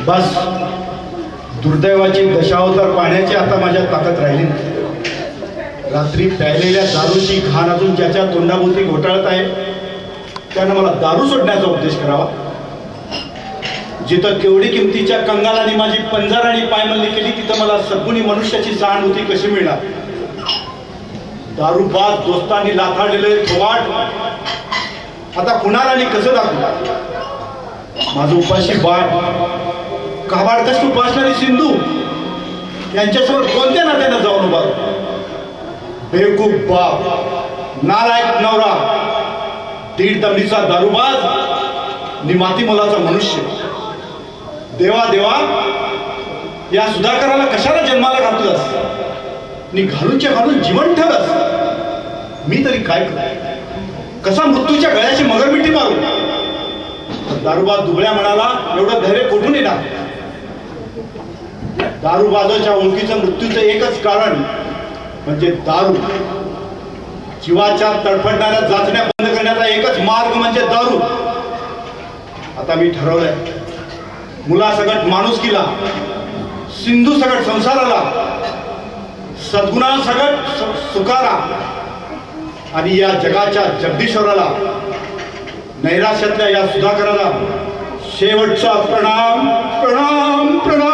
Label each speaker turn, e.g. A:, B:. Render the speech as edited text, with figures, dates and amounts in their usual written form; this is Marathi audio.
A: बस दुर्दैवाची दशावतार पाण्याची आता माझ्या ताकद राहिली नाही. रात्री प्यायलेल्या दारूची घाण अजून ज्याच्या तोंडाभोवती घोटाळत आहे त्यानं मला दारू सोडण्याचा उपदेश करावा. जिथं केवढी किमतीच्या कंगालाने माझी पंजाराणी पायमल्ली केली तिथं मला सद्गुणी मनुष्याची सहानुभूती कशी मिळणार. दारूबाज दोस्तांनी लाथाडलेले थोवाट आता कुणाला आणि कसं दाखवू. माझं उपाशी बाळ काबाडकष्ट उपासणारी सिंधू यांच्यासमोर कोणत्या नात्यानं जाऊन उभा. बेवकूफ बाप, नालायक नवरा, दीड दमडीचा दारूबाज, निमाती मोलाचा मनुष्य. देवा देवा या सुधाकराला कशाला जन्माला घातलंस नि घालूनच्या घालून जीवन ठेवलंस. मी तरी काय करू, कसा मृत्यूच्या गळ्याची मगरमिठी मारू. दारूबाज दुबळ्या म्हणाला एवढं धैर्य कुठून येणार. दारूबाजाच्या ओळखीचं मृत्यूचं एकच कारण म्हणजे दारू. जीवाच्या तडफडणाऱ्या जाचण्या बंद करण्याचा एकच मार्ग म्हणजे दारू. आता मी ठरवलंय मुलासकट माणुसकीला, सिंधू सकट संसाराला, सद्गुणासकट सुखाला आणि या जगाच्या जगदीश्वराला, नैराश्यातल्या या सुधाकराला शेवटचा प्रणाम प्रणाम प्रणाम.